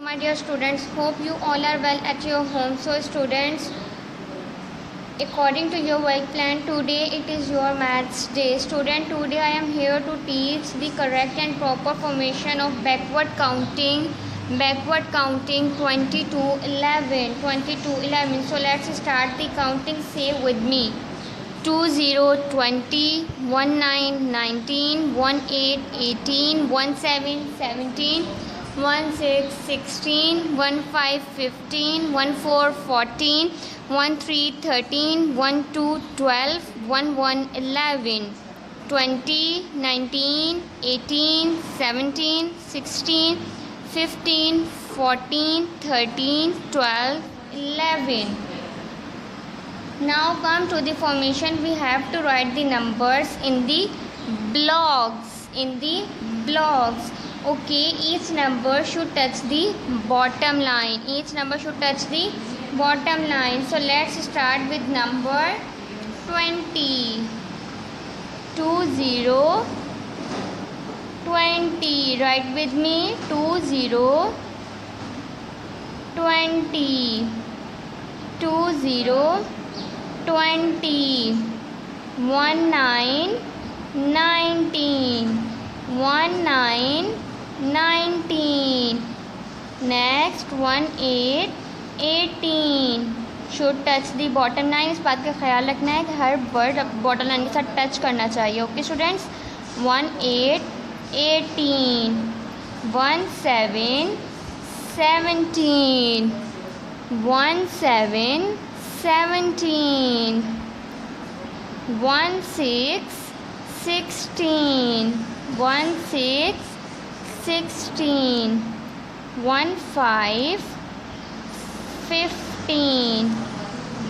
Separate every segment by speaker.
Speaker 1: My dear students, hope you all are well at your home. So students, according to your work plan, today it is your maths day. Student, today I am here to teach the correct and proper formation of backward counting. Backward counting 22 11 22 11. So let's start the counting. Say with me: 20 20 19 19 18 18 17 17 16 16 15 15 14 14 13 13 12 12 11 11 20 19 18 17 16 15 14 13 12 11. Now come to the formation. We have to write the numbers in the blocks. Okay, each number should touch the bottom line. So let's start with number 20. 20 20. Write with me: 20 20 20 20 19 19 19. Next 18 18 should touch the bottom line. इस बात का ख्याल रखना है कि हर word bottom line के साथ touch करना चाहिए. Okay students. 18 18 17 17 17 17 16 16 16 16 15 15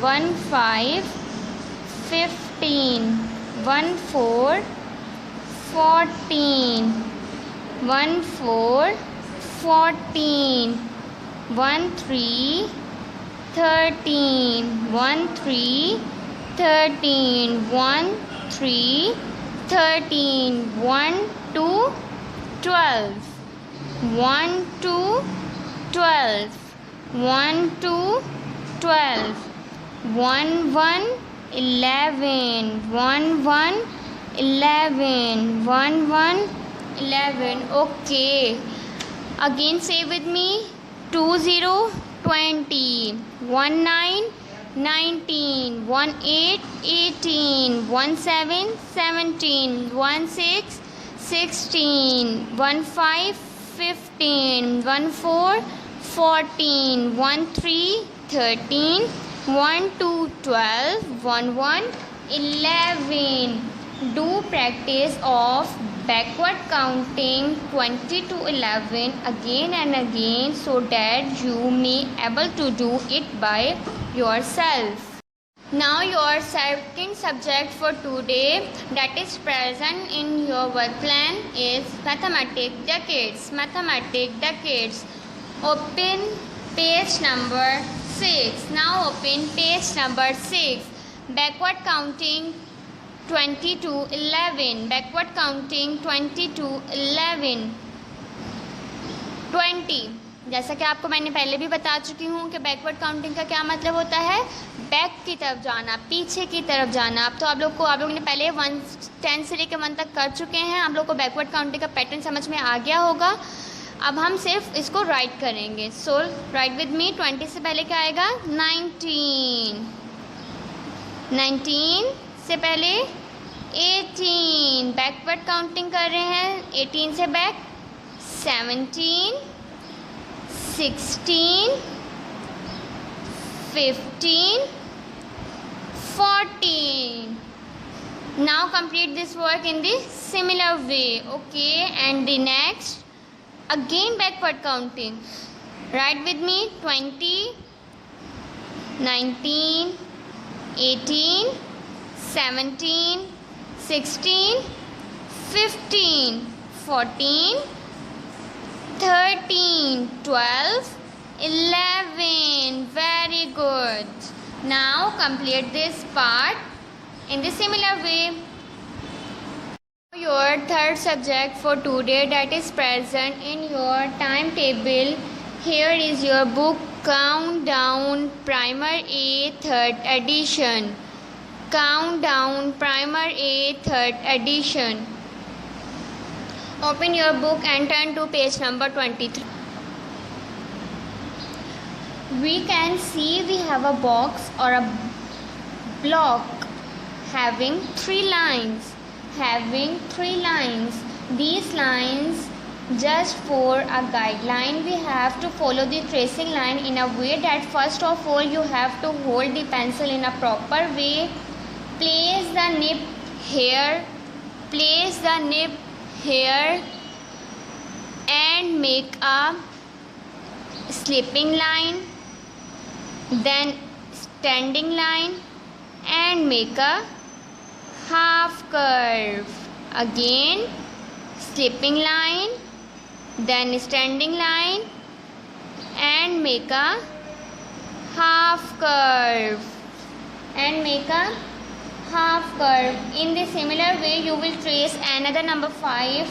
Speaker 1: 15 15 14 14 14 14 13 13 13 13 13 13 12 12 12 12 12 12 11 11 11 11 11 11. Okay, again say with me: 20 20 19 19 18 18 17 17 16 16 15 15 14 14 13 13 12 12 11 11. Do practice of backward counting 20 to 11 again and again so that you may able to do it by yourself. Now your second subject for today that is present in your work plan is mathematics decades. Open page number 6. Now open page number 6. Backward counting 20 to 11. Backward counting 20 to 11. 20. जैसा कि आपको मैंने पहले भी बता चुकी हूँ कि बैकवर्ड काउंटिंग का क्या मतलब होता है. बैक की तरफ जाना, पीछे की तरफ जाना. अब तो आप लोगों ने पहले 10 से लेकर 1 तक कर चुके हैं. आप लोग को बैकवर्ड काउंटिंग का पैटर्न समझ में आ गया होगा. अब हम सिर्फ इसको राइट करेंगे. सो राइट विद मी. 20 से पहले क्या आएगा? 19. 19 से पहले 18. बैकवर्ड काउंटिंग कर रहे हैं. 18 से back 17 16 15 14. Now complete this work in the similar way. Okay, and the next again backward counting. Write with me: 20 19 18 17 16 15 14 13 12 11. Very good. Now complete this part in the similar way. Your third subject for today that is present in your timetable Here is your book, Countdown Primer A 3rd edition. Countdown Primer A 3rd edition. Open your book and turn to page number 23. We can see we have a box or a block having 3 lines. These lines, just for a guideline, we have to follow the tracing line in a way that first of all you have to hold the pencil in a proper way. Place the nib here and make a slipping line, then standing line and make a half curve. Again slipping line, then standing line and make a half curve. In the similar way you will trace another number 5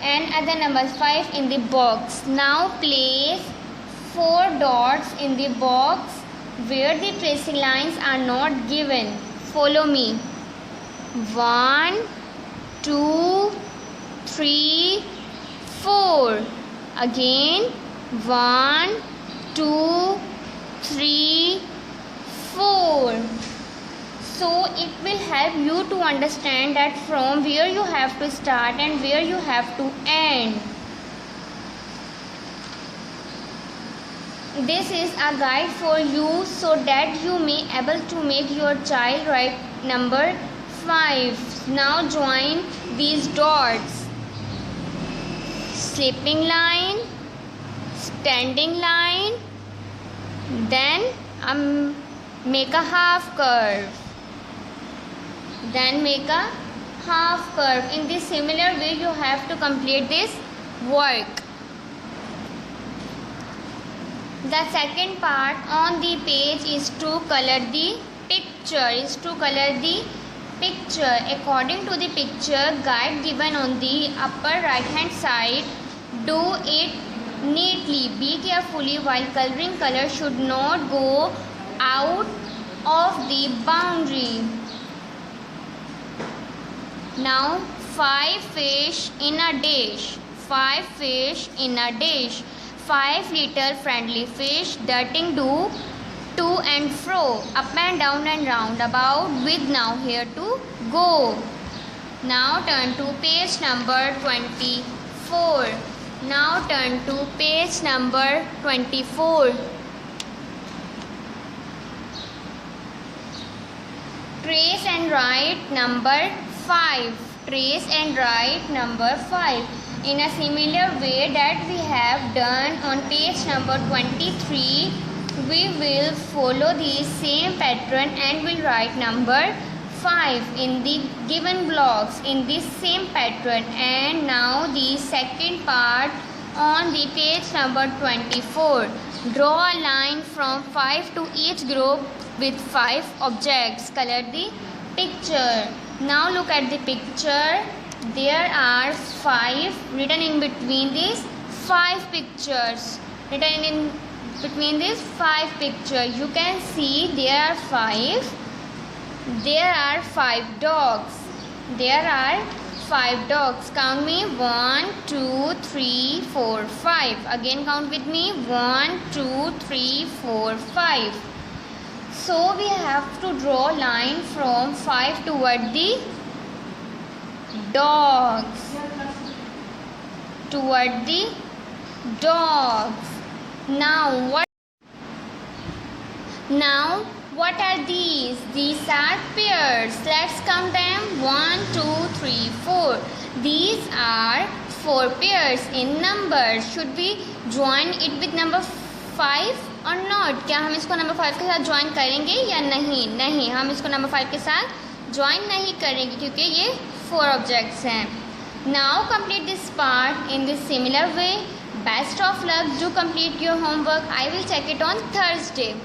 Speaker 1: and other number 5 in the box. Now place 4 dots in the box where the tracing lines are not given. Follow me. 1, 2, 3, 4. Again 1, 2, 3, 4. So it will help you to understand that from where you have to start and where you have to end. This is a guide for you so that you may able to make your child write number 5. Now join these dots. Slipping line, standing line, then make a half curve. In this similar way you have to complete this work. The second part on the page is to color the picture. According to the picture guide given on the upper right hand side, do it neatly. Be carefully while coloring. Color should not go out of the boundary. Now 5 fish in a dish. 5 little friendly fish darting to and fro, up and down and round about, with now here to go. Now turn to page number 24. Trace and write number 5. In a similar way that we have done on page number 23, we will follow the same pattern and will write number 5 in the given blocks in this same pattern. And now the second part on the page number 24. Draw a line from 5 to each group with 5 objects. Color the picture. Now look at the picture. There are 5 written in between these 5 pictures. You can see there are 5. There are 5 dogs. Count me. 1, 2, 3, 4, 5. Again count with me. 1, 2, 3, 4, 5. So we have to draw line from 5 toward the dogs. Now what are these? These are pairs. Let's count them. 1, 2, 3, 4. These are 4 pairs in number. Should we join it with number 5 or not? क्या हम इसको number 5 के साथ join करेंगे या नहीं? हम इसको number 5 के साथ join नहीं करेंगे क्योंकि ये 4 objects हैं. Now complete this part in this similar way. Best of luck. Do complete your homework. I will check it on Thursday.